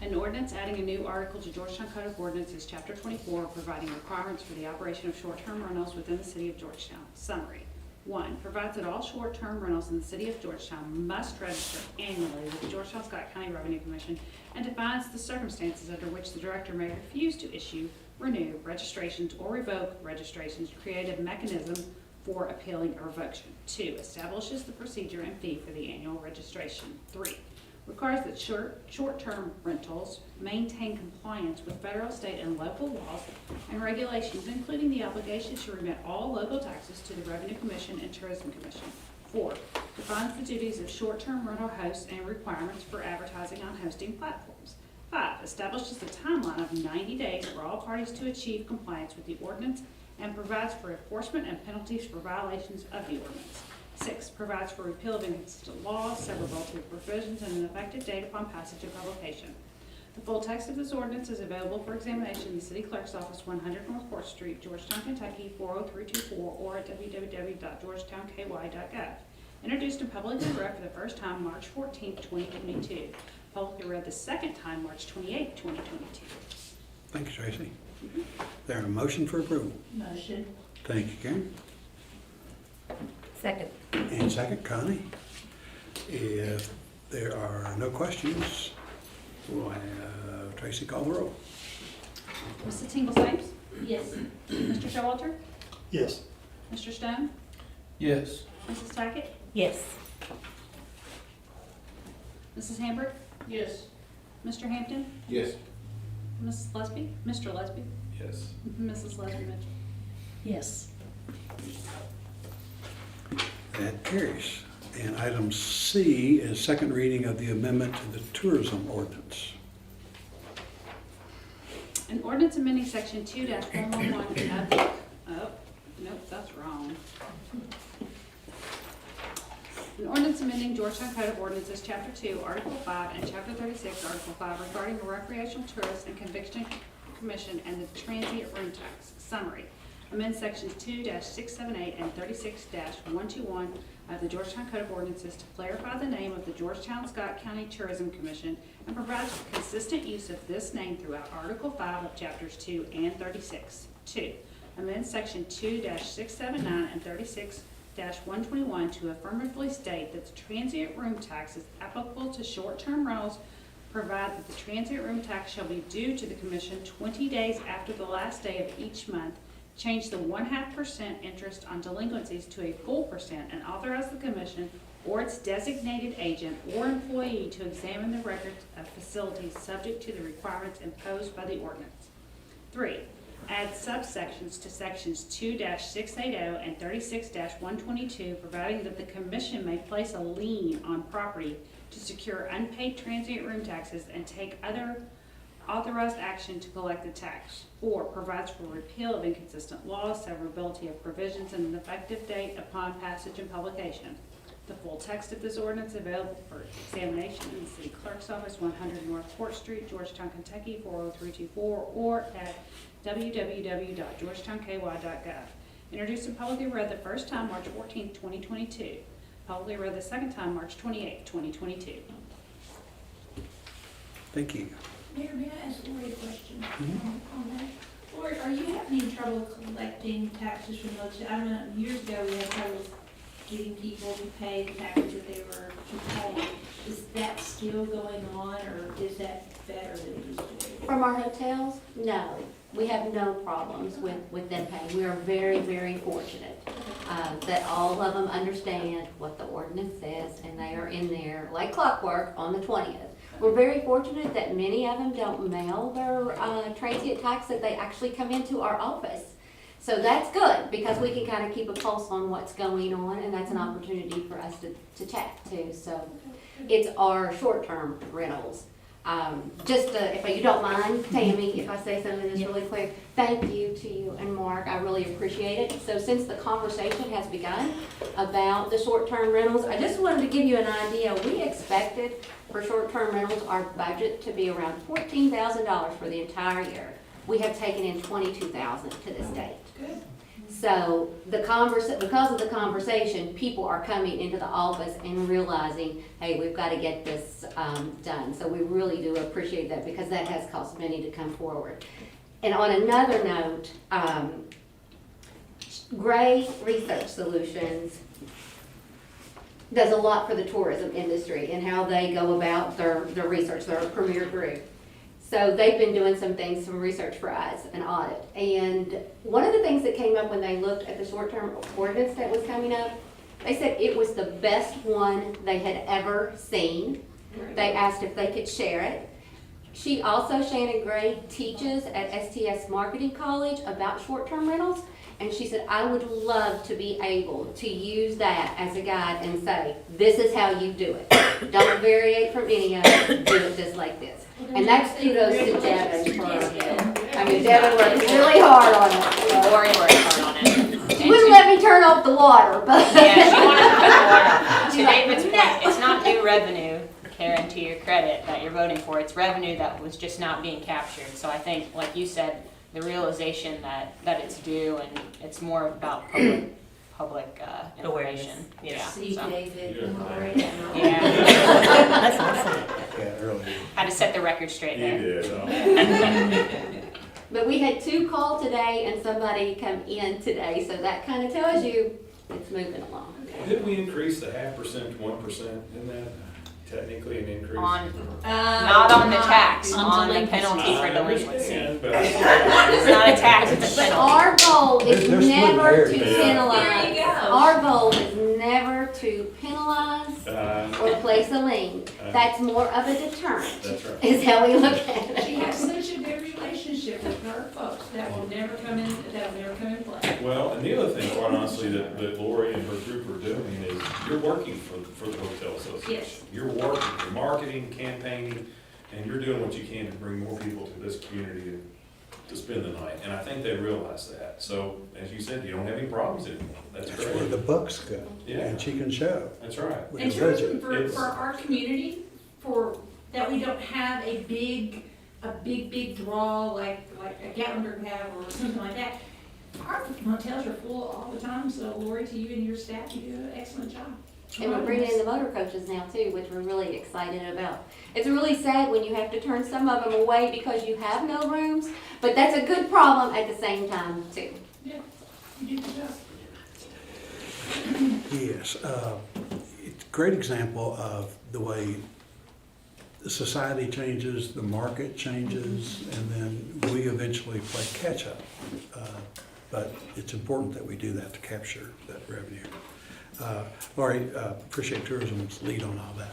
Speaker 4: An ordinance adding a new article to Georgetown Code of Ordinances, Chapter 24, providing requirements for the operation of short-term rentals within the city of Georgetown. Summary. 1. Provides that all short-term rentals in the city of Georgetown must register annually with the Georgetown Scott County Revenue Commission and defines the circumstances under which the director may refuse to issue, renew registrations or revoke registrations to create a mechanism for appealing a revocation. 2. Establishes the procedure and fee for the annual registration. 3. Requires that short-term rentals maintain compliance with federal, state, and local laws and regulations, including the obligation to remit all local taxes to the Revenue Commission and Tourism Commission. 4. Defines the duties of short-term rental hosts and requirements for advertising on hosting platforms. 5. Establishes a timeline of 90 days for all parties to achieve compliance with the ordinance and provides for enforcement and penalties for violations of the ordinance. 6. Provides for repeal of inconsistent laws, severability of provisions, and an effective date upon passage and publication. The full text of this ordinance is available for examination in the City Clerk's Office, 100 North Court Street, Georgetown, Kentucky, 40324, or at www.georgetownky.gov. Introduced and publicly read for the first time March 14, 2022. Publicly read the second time March 28, 2022.
Speaker 1: Thank you, Tracy. There a motion for approval?
Speaker 3: Motion.
Speaker 1: Thank you, Karen.
Speaker 3: Second.
Speaker 1: And second, Connie. If there are no questions, we'll have Tracy call the roll.
Speaker 4: Mrs. Tingleston?
Speaker 3: Yes.
Speaker 4: Mr. Showalter?
Speaker 1: Yes.
Speaker 4: Mr. Stone?
Speaker 2: Yes.
Speaker 4: Mrs. Tackett?
Speaker 3: Yes.
Speaker 4: Mrs. Hambrick?
Speaker 10: Yes.
Speaker 4: Mr. Hampton?
Speaker 8: Yes.
Speaker 4: Mrs. Lesby? Mr. Lesby?
Speaker 7: Yes.
Speaker 4: Mrs. Lesby Mitchell?
Speaker 3: Yes.
Speaker 1: That carries. And item C is second reading of the amendment to the tourism ordinance.
Speaker 4: An ordinance amending section 2-111 of, nope, that's wrong. An ordinance amending Georgetown Code of Ordinances, Chapter 2, Article 5, and Chapter 36, Article 5, regarding the recreational tourist and conviction commission and the transient room tax. Summary. Amend sections 2-678 and 36-121 of the Georgetown Code of Ordinances to clarify the name of the Georgetown-Scott County Tourism Commission and provide for consistent use of this name throughout Article 5 of Chapters 2 and 36. 2. Amend section 2-679 and 36-121 to affirmatively state that the transient room tax is applicable to short-term rentals, provide that the transient room tax shall be due to the commission 20 days after the last day of each month, change the 0.5% interest on delinquencies to a full percent, and authorize the commission or its designated agent or employee to examine the records of facilities subject to the requirements imposed by the ordinance. 3. Add subsections to sections 2-680 and 36-122, providing that the commission may place a lien on property to secure unpaid transient room taxes and take other authorized action to collect the tax, or provides for repeal of inconsistent laws, severability of provisions, and an effective date upon passage and publication. The full text of this ordinance available for examination in the city clerk's office, 100 North Court Street, Georgetown, Kentucky, 40324, or at www.georgetownky.gov. Introduced and publicly read the first time March 14, 2022. Publicly read the second time March 28, 2022.
Speaker 1: Thank you.
Speaker 10: Mayor, may I ask Lori a question on that? Lori, are you having trouble collecting taxes from those? I don't know, years ago we had trouble getting people to pay the taxes that they were to pay. Is that still going on, or is that better than it used to be?
Speaker 6: From our hotels, no. We have no problems with them paying. We are very, very fortunate that all of them understand what the ordinance says, and they are in there like clockwork on the 20th. We're very fortunate that many of them don't mail their transient tax, that they actually come into our office. So that's good, because we can kind of keep a pulse on what's going on, and that's an opportunity for us to chat too. So it's our short-term rentals. If you don't mind, Tammy, if I say something that's really quick, thank you to you and Mark. I really appreciate it. So since the conversation has begun about the short-term rentals, I just wanted to give you an idea. We expected for short-term rentals our budget to be around $14,000 for the entire year. We have taken in $22,000 to this date.
Speaker 10: Good.
Speaker 6: So because of the conversation, people are coming into the office and realizing, hey, we've got to get this done. So we really do appreciate that, because that has caused many to come forward. And on another note, Gray Research Solutions does a lot for the tourism industry and how they go about their research. They're a premier group. So they've been doing some research for us, an audit. And one of the things that came up when they looked at the short-term ordinance that was coming up, they said it was the best one they had ever seen. They asked if they could share it. Shannon Gray, teaches at STS Marketing College about short-term rentals. And she said, I would love to be able to use that as a guide and say, this is how you do it. Don't variate from any of it, do it just like this. And that's kudos to Devin for, Devin worked really hard on it.
Speaker 3: Lori worked hard on it.
Speaker 6: She wouldn't let me turn off the water, but.
Speaker 3: Yeah, she wanted to put the water on. To David's point, it's not new revenue, Karen, to your credit, that you're voting for. It's revenue that was just not being captured. So I think, like you said, the realization that it's due, and it's more about public information. Yeah.
Speaker 10: See,
Speaker 3: So,
Speaker 10: David,
Speaker 8: Yeah.
Speaker 10: Lori, and all.
Speaker 3: yeah.
Speaker 6: That's awesome.
Speaker 1: Yeah, earlier.
Speaker 3: Had to set the record straight
Speaker 8: You
Speaker 3: there.
Speaker 8: did,
Speaker 6: But we had 2 call today and somebody come in today, so that kind of tells you it's moving along.
Speaker 7: Didn't we increase the 0.5% to 1%? Isn't that technically an increase?
Speaker 3: Not on the tax, on the penalty for
Speaker 7: I
Speaker 3: delinquency.
Speaker 7: understand, but
Speaker 3: It's not a tax, it's a
Speaker 6: But
Speaker 3: penalty.
Speaker 6: our goal is
Speaker 1: They're splitting
Speaker 6: never
Speaker 1: hairs.
Speaker 6: to
Speaker 7: Yeah.
Speaker 6: penalize.
Speaker 10: There you go.
Speaker 6: Our goal is never to penalize or place a lien. That's more of a deterrent,
Speaker 7: That's right.
Speaker 6: is how we look at
Speaker 10: She
Speaker 6: it.
Speaker 10: has such a good relationship relationship with our folks. That will never come in play.
Speaker 7: Well, and the other thing, quite honestly, that Lori and her group are doing is you're working for the hotel association.
Speaker 10: Yes.
Speaker 7: You're working, you're marketing, campaigning, and you're doing what you can to bring more people to this community to spend the night. And I think they realize that. So, as you said, you don't have any problems anymore. That's
Speaker 1: That's where
Speaker 7: great.
Speaker 1: the bucks go.
Speaker 7: Yeah.
Speaker 1: And she can show.
Speaker 7: That's right.
Speaker 1: with
Speaker 10: And
Speaker 1: the
Speaker 10: tourism
Speaker 1: budget.
Speaker 10: for our community, for, that we don't have a big draw like a Gatlinburg have or something like that. Our motels are full all the time, so Lori, to you and your staff, you do an excellent job.
Speaker 6: And we're bringing in the motor coaches now too, which we're really excited about. It's really sad when you have to turn some of them away because you have no rooms, but that's a good problem at the same time too.
Speaker 10: Yeah, you do the job.
Speaker 1: Yes, it's a great example of the way the society changes, the market changes, and then we eventually play catch-up. But it's important that we do that to capture that revenue. Lori, appreciate tourism's lead on all that.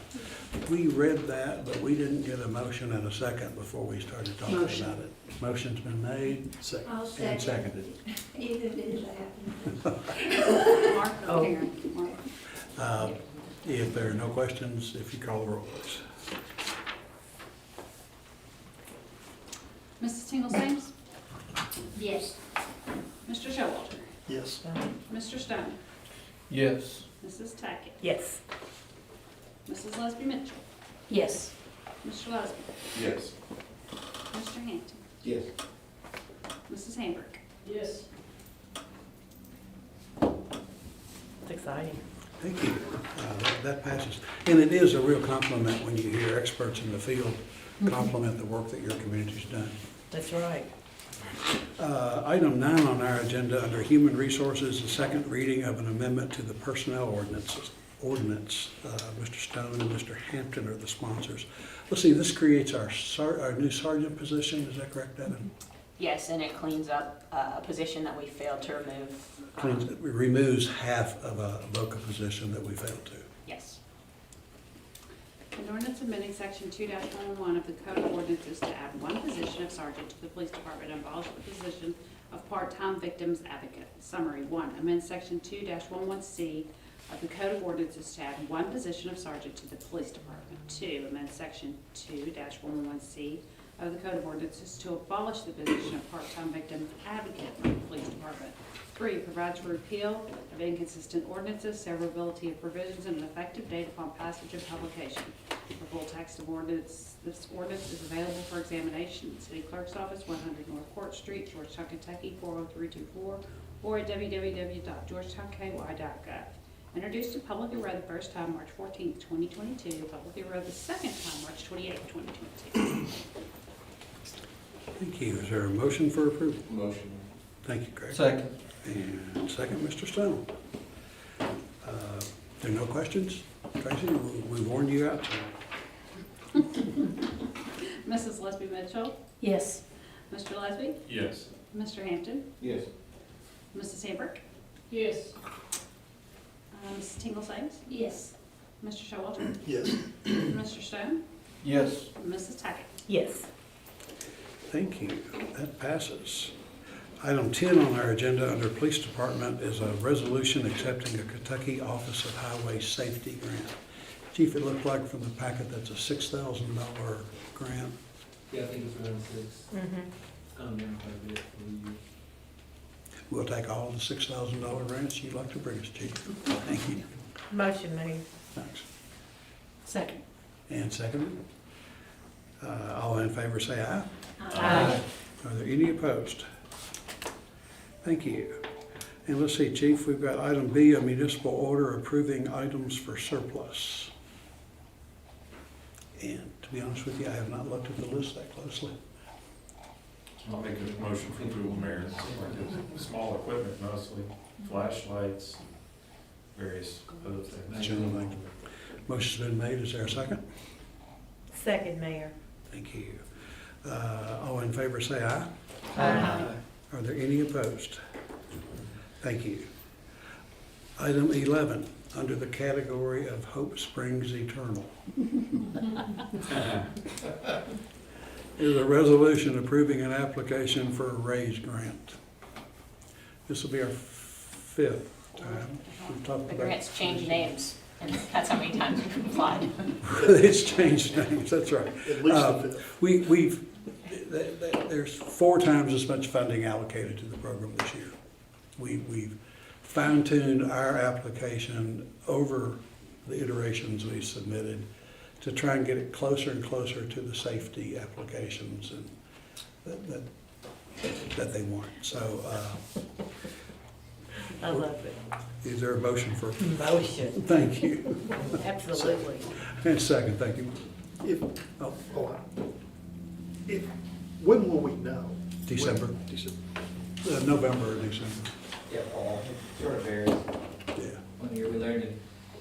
Speaker 1: We read that, but we didn't get a motion and a second before we started talking about it. Motion's been made
Speaker 10: I'll
Speaker 1: and seconded.
Speaker 10: Either did that.
Speaker 4: Mark or Karen? Mark.
Speaker 1: If there are no questions, if you call the roll, please.
Speaker 4: Mrs. Tingle Sames?
Speaker 10: Yes.
Speaker 4: Mr. Showalter?
Speaker 1: Yes.
Speaker 4: Mr. Stone?
Speaker 2: Yes.
Speaker 4: Mrs. Tackett?
Speaker 3: Yes.
Speaker 4: Mrs. Lesby Mitchell?
Speaker 3: Yes.
Speaker 4: Mr. Lesby?
Speaker 7: Yes.
Speaker 4: Mr. Hampton?
Speaker 8: Yes.
Speaker 4: Mrs. Hambrick?
Speaker 10: Yes.
Speaker 3: It's exciting.
Speaker 1: Thank you. That passes. And it is a real compliment when you hear experts in the field compliment the work that your community's done.
Speaker 3: That's right.
Speaker 1: Item 9 on our agenda, under Human Resources, the second reading of an amendment to the personnel ordinance. Mr. Stone and Mr. Hampton are the sponsors. Let's see, this creates our new sergeant position, is that correct, Evan?
Speaker 12: Yes, and it cleans up a position that we failed to remove.
Speaker 1: It removes half of a VOCA position that we failed to.
Speaker 12: Yes.
Speaker 4: An ordinance amending section 2-111 of the Code of Ordinances to add one position of sergeant to the police department and abolish the position of part-time victims advocate. Summary 1, amend section 2-11C of the Code of Ordinances to add one position of sergeant to the police department. 2, amend section 2-11C of the Code of Ordinances to abolish the position of part-time victim advocate for the police department. 3, provides for repeal of inconsistent ordinances, severability of provisions, and an effective date upon passage and publication. The full text of ordinance, this ordinance is available for examination in the City Clerk's Office, 100 North Court Street, Georgetown, Kentucky, 40324, or at www.georgetownky.gov. Introduced and publicly read the first time March 14th, 2022, publicly read the second time March 28th, 2022.
Speaker 1: Thank you. Is there a motion for approval?
Speaker 2: Motion.
Speaker 1: Thank you, Greg.
Speaker 2: Second.
Speaker 1: And second, Mr. Stone. There are no questions? Tracy, we warned you out.
Speaker 4: Mrs. Lesby Mitchell?
Speaker 3: Yes.
Speaker 4: Mr. Lesby?
Speaker 7: Yes.
Speaker 4: Mr. Hampton?
Speaker 2: Yes.
Speaker 4: Mrs. Hambrick?
Speaker 10: Yes.
Speaker 4: Mrs. Tingle Sames?
Speaker 10: Yes.
Speaker 4: Mr. Showalter?
Speaker 1: Yes.
Speaker 4: Mr. Stone?
Speaker 2: Yes.
Speaker 4: Mrs. Tackett?
Speaker 3: Yes.
Speaker 1: Thank you. That passes. Item 10 on our agenda under Police Department is a resolution accepting a Kentucky Office of Highway Safety grant. Chief, it looked like from the packet that's a $6,000 grant.
Speaker 2: Yeah, I think it's around 6.
Speaker 3: Mm-hmm.
Speaker 2: Down quite a bit for the year.
Speaker 1: We'll take all the $6,000 grants you'd like to bring us, Chief. Thank you.
Speaker 3: Motion made.
Speaker 1: Thanks.
Speaker 3: Second.
Speaker 1: And seconded. All in favor say aye.
Speaker 3: Aye.
Speaker 1: Are there any opposed? Thank you. And let's see, Chief, we've got item B, a municipal order approving items for surplus. And to be honest with you, I have not looked at the list that closely.
Speaker 7: I'll make a motion for approval, Mayor. It's like it's small equipment mostly, flashlights, various other things.
Speaker 1: General thing. Motion's been made. Is there a second?
Speaker 3: Second, Mayor.
Speaker 1: Thank you. All in favor say aye.
Speaker 3: Aye.
Speaker 1: Are there any opposed? Thank you. Item 11, under the category of Hope Springs Eternal. is a resolution approving an application for a raise grant. This will be our fifth time we've talked
Speaker 12: The
Speaker 1: about.
Speaker 12: grants change names, and that's how many times we've applied.
Speaker 1: It's changed names, that's right.
Speaker 2: At least the fifth.
Speaker 1: There's 4 times as much funding allocated to the program this year. We've fine-tuned our application over the iterations we submitted to try and get it closer and closer to the safety applications and that they want. So,
Speaker 3: I love it.
Speaker 1: is there a motion for?
Speaker 3: Motion.
Speaker 1: Thank you.
Speaker 3: Absolutely.
Speaker 1: And second, thank you.
Speaker 2: If,
Speaker 1: Oh,
Speaker 2: if, when will we know?
Speaker 1: December.
Speaker 2: December.
Speaker 1: November or December,
Speaker 9: Yeah, fall, it sort of varies.
Speaker 1: yeah.
Speaker 9: One year we learned in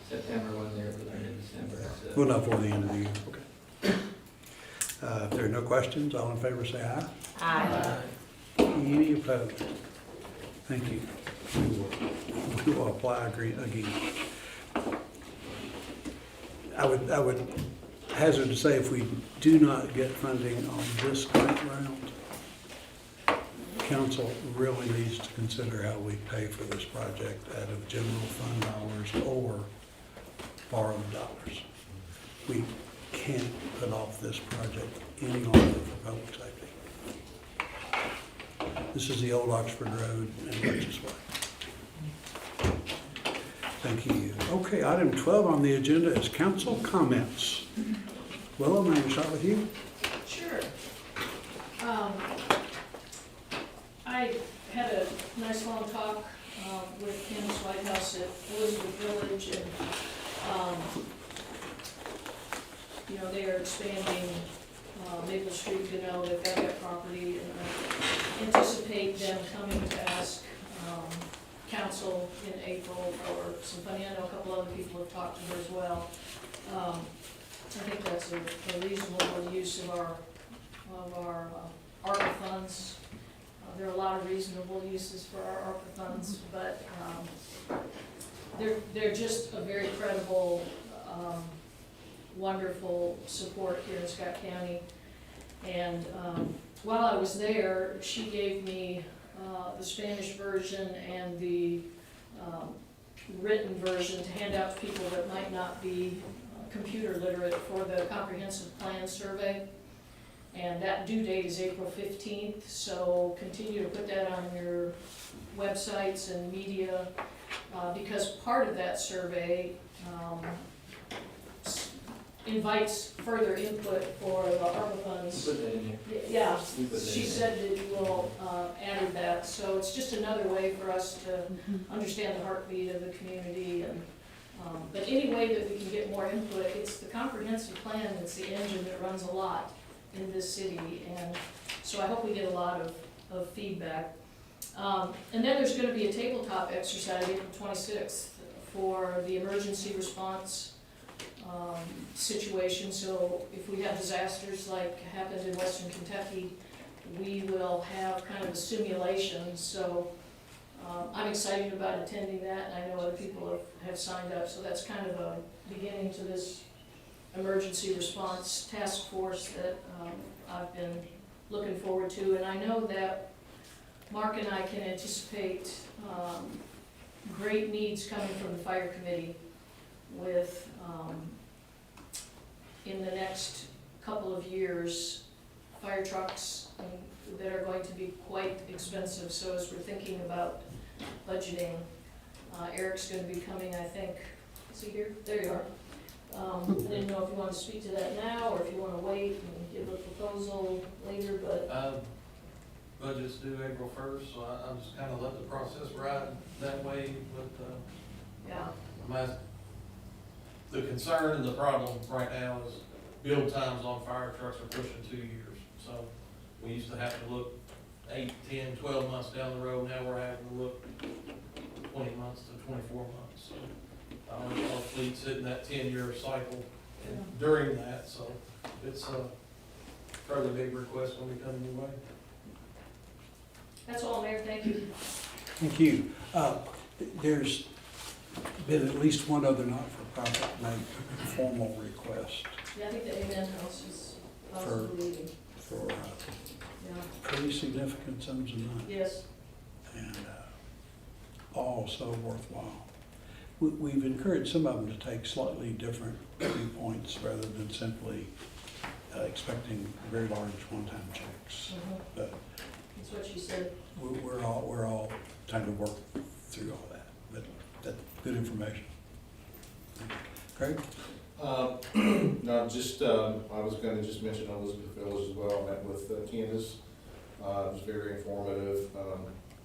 Speaker 9: September, one year we learned in December, so.
Speaker 1: Well, not before the end of the year. Okay. If there are no questions, all in favor say aye.
Speaker 3: Aye.
Speaker 1: Any opposed? Thank you. We will apply again. I would hazard to say if we do not get funding on this grant round, council really needs to consider how we pay for this project out of general fund dollars or borrowed dollars. We can't put off this project any longer for public safety. This is the old Oxford Road and Lexus Way. Thank you. Okay, item 12 on the agenda is council comments. Willow, may we start with you?
Speaker 13: Sure. I had a nice long talk with Kim's White House at Elizabeth Village, and you know, they are expanding Maple Street, you know, they've got that property, and I anticipate them coming to ask council in April for some funding. I know a couple other people have talked to her as well. I think that's a reasonable use of our ARPA funds. There are a lot of reasonable uses for our ARPA funds, but they're just a very credible, wonderful support here in Scott County. And while I was there, she gave me the Spanish version and the written version to hand out to people that might not be computer literate for the comprehensive plan survey. And that due date is April 15th, so continue to put that on your websites and media, because part of that survey invites further input for the ARPA funds.
Speaker 9: Put that in there.
Speaker 13: Yeah,
Speaker 9: We put that
Speaker 13: she
Speaker 9: in there.
Speaker 13: said that you all added that, so it's just another way for us to understand the heartbeat of the community. And but any way that we can get more input, it's the comprehensive plan that's the engine that runs a lot in this city, and so I hope we get a lot of feedback. And then there's gonna be a tabletop exercise April 26th for the emergency response situation. So if we have disasters like happened in Western Kentucky, we will have kind of a simulation. So I'm excited about attending that, and I know other people have signed up, so that's kind of a beginning to this emergency response task force that I've been looking forward to. And I know that Mark and I can anticipate great needs coming from the fire committee with, in the next couple of years, fire trucks that are going to be quite expensive. So as we're thinking about budgeting, Eric's going to be coming, I think. Is he here? There you are. I didn't know if you want to speak to that now, or if you want to wait and give a proposal later, but
Speaker 2: Budget's due April 1st, so I just kind of let the process ride that way, but,
Speaker 13: yeah.
Speaker 2: The concern and the problem right now is build times on fire trucks are pushing 2 years. So we used to have to look 8, 10, 12 months down the road, now we're having to look 20 months to 24 months. So our fleet's hitting that 10-year cycle and during that, so it's a fairly big request when we come your way.
Speaker 13: That's all, Mayor. Thank you.
Speaker 1: Thank you. There's been at least one other not-for-profit made formal request
Speaker 13: Yeah, I think the Amen House is possibly leaving.
Speaker 1: for
Speaker 13: Yeah,
Speaker 1: pretty significant sums of money.
Speaker 13: yes.
Speaker 1: And all so worthwhile. We've encouraged some of them to take slightly different viewpoints rather than simply expecting very large one-time checks. But
Speaker 13: That's what she said.
Speaker 1: we're all trying to work through all that, but that's good information. Craig?
Speaker 14: No, just, I was gonna just mention Elizabeth Village as well. I met with Candace. It was very informative.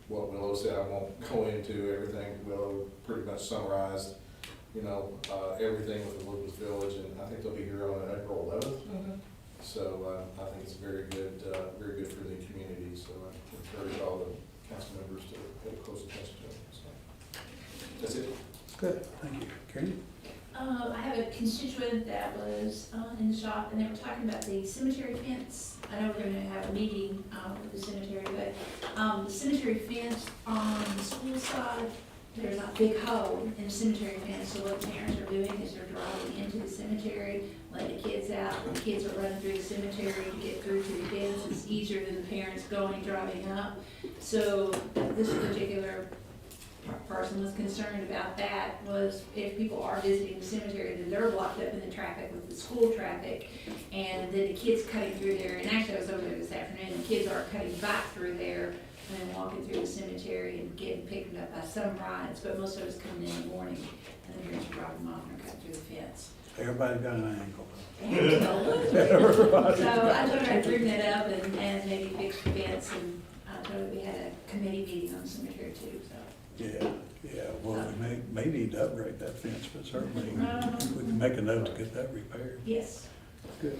Speaker 14: What Willow said, I won't go into everything. Willow pretty much summarized, everything with Elizabeth Village, and I think they'll be here on April 11th. So I think it's very good for the community. So I encourage all the council members to pay close attention to it. So that's it.
Speaker 1: Good, thank you. Karen?
Speaker 10: I have a constituent that was in the shop, and they were talking about the cemetery fence. I know we're gonna have a meeting with the cemetery, but the cemetery fence on the school side, there's a big hole in the cemetery fence, so what parents are doing is they're driving into the cemetery, letting the kids out, and the kids are running through the cemetery to get through to the fence. It's easier than the parents driving up. So this particular person was concerned about that, was if people are visiting the cemetery, then they're blocked up in the traffic with the school traffic, and then the kids cutting through there, and actually I was over there this afternoon, the kids are cutting back through there and then walking through the cemetery and getting picked up by some rides, but most of us coming in the morning, and the parents are dropping them off and they're cutting through the fence.
Speaker 1: Everybody got an ankle.
Speaker 10: So I told her I'd bring that up and maybe fix the fence, and I told her we had a committee meeting on the cemetery too, so.
Speaker 1: Yeah, well, we may need to upgrade that fence, but certainly we can make a note to get that repaired.
Speaker 10: Yes.
Speaker 1: Good,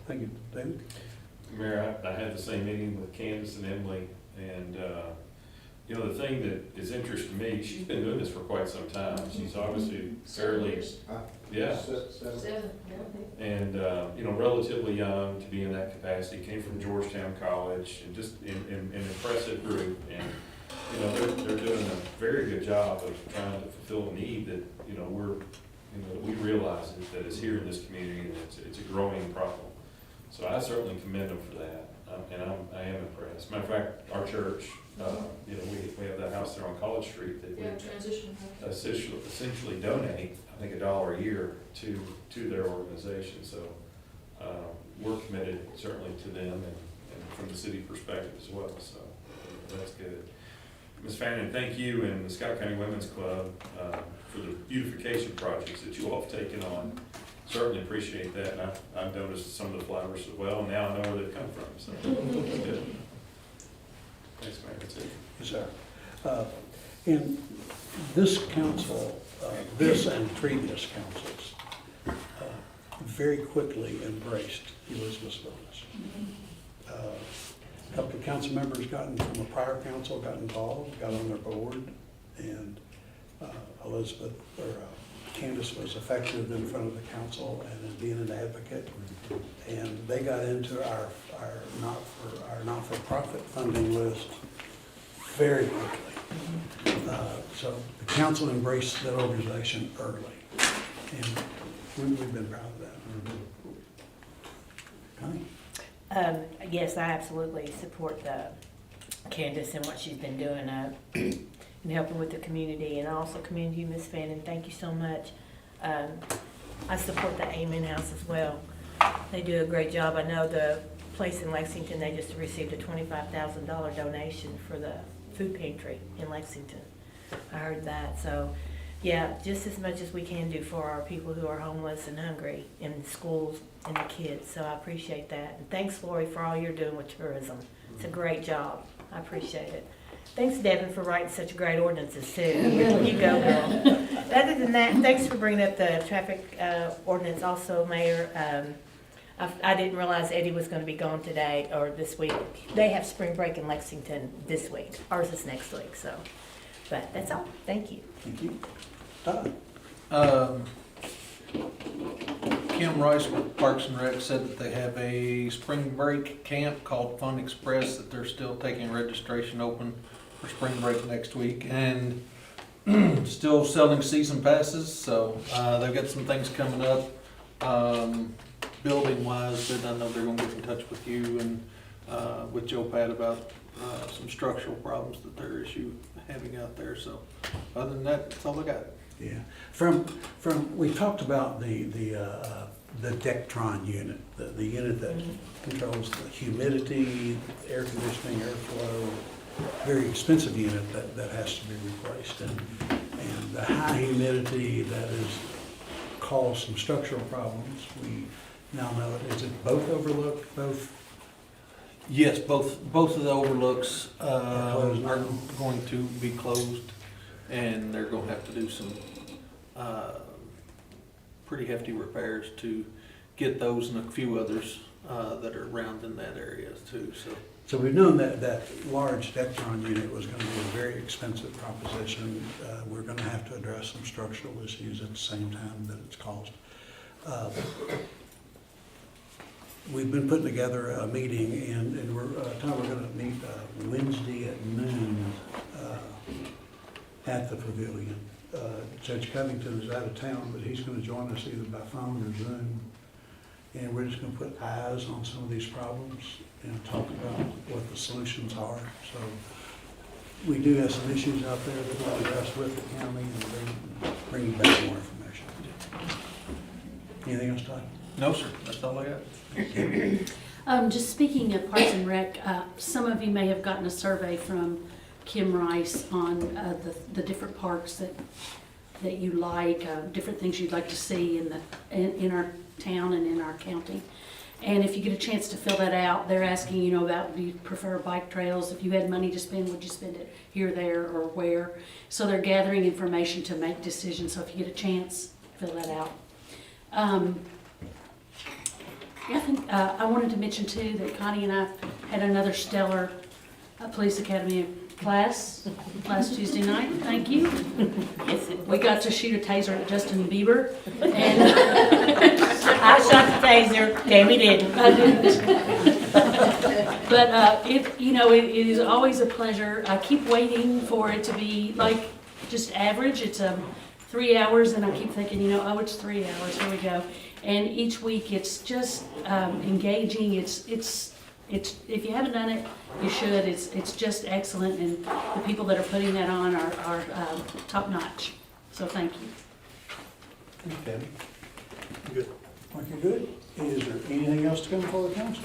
Speaker 1: thank you. David?
Speaker 7: Mayor, I had the same meeting with Candace and Emily, and, the thing that is interesting to me, she's been doing this for quite some time. She's obviously fairly, yeah.
Speaker 13: 7, yeah.
Speaker 7: And, relatively young to be in that capacity, came from Georgetown College, and just an impressive group. And, they're doing a very good job of trying to fulfill a need that, we realize that is here in this community, and it's a growing problem. So I certainly commend them for that, and I am impressed. Matter of fact, our church, we have that house there on College Street that we
Speaker 13: Yeah, transition.
Speaker 7: essentially donate, I think, $1 a year to their organization. So we're committed certainly to them and from the city perspective as well. So that's good. Ms. Fannin, thank you and the Scott County Women's Club for the beautification projects that you all have taken on. Certainly appreciate that, and I've noticed some of the flowers as well, and now I know where they've come from, so that's good. Thanks, Mayor, that's it.
Speaker 1: Yes, sir. In this council, this and previous councils, very quickly embraced Elizabeth's Village. A couple of council members from a prior council got involved, got on their board, and Candace was effective in front of the council and in being an advocate. And they got into our not-for-profit funding list very quickly. So the council embraced that organization early, and we've been proud of that. Connie?
Speaker 3: Yes, I absolutely support Candace and what she's been doing in helping with the community, and also commend you, Ms. Fannin. Thank you so much. I support the Amen House as well. They do a great job. I know the place in Lexington, they just received a $25,000 donation for the food pantry in Lexington. I heard that. So, yeah, just as much as we can do for our people who are homeless and hungry in schools and the kids. So I appreciate that. And thanks, Lori, for all you're doing with tourism. It's a great job. I appreciate it. Thanks, Devin, for writing such great ordinances, too. You go, girl. Other than that, thanks for bringing up the traffic ordinance also, Mayor. I didn't realize Eddie was going to be gone today or this week. They have spring break in Lexington this week. Ours is next week, so. But that's all. Thank you.
Speaker 1: Thank you. Todd?
Speaker 15: Kim Rice with Parks and Rec said that they have a spring break camp called Fun Express that they're still taking registration open for spring break next week, and still selling season passes. So they've got some things coming up building wise, but I know they're gonna get in touch with you and with Joe Pat about some structural problems that they're having out there. So other than that, that's all I got.
Speaker 1: Yeah, we talked about the Dectron unit, the unit that controls the humidity, air conditioning, airflow, very expensive unit that has to be replaced. And the high humidity that has caused some structural problems, we now know, is it both overlooked, both?
Speaker 15: Yes, both of the overlooks are
Speaker 1: now?
Speaker 15: going to be closed, and they're going to have to do some pretty hefty repairs to get those and a few others that are around in that area too.
Speaker 1: So we've known that large Dectron unit was going to be a very expensive proposition. We're going to have to address some structural issues at the same time that it's caused. We've been putting together a meeting, and we're going to meet Wednesday at noon at the pavilion. Judge Covington is out of town, but he's going to join us either by phone or Zoom. And we're just going to put eyes on some of these problems and talk about what the solutions are. So we do have some issues out there that we'll address with the county and bring you back more information. Anything else, Todd?
Speaker 15: No, sir, that's all I got.
Speaker 3: Just speaking of Parks and Rec, some of you may have gotten a survey from Kim Rice on the different parks that you like, different things you'd like to see in our town and in our county. And if you get a chance to fill that out, they're asking, about, do you prefer bike trails? If you had money to spend, would you spend it here, there, or where? So they're gathering information to make decisions. So if you get a chance, fill that out. I think I wanted to mention too that Connie and I had another stellar police academy class last Tuesday night. Thank you. We got to shoot a taser at Justin Bieber, and
Speaker 12: I shot the taser, Tammy didn't.
Speaker 3: I didn't. But it is always a pleasure. I keep waiting for it to be like just average. It's 3 hours, and I keep thinking, it's 3 hours. Here we go. And each week it's just engaging. It's if you haven't done it, you should. It's just excellent, and the people that are putting that on are top notch. So thank you.
Speaker 1: Thank you, Debbie. Good. Mark, you good? Is there anything else to come before the council?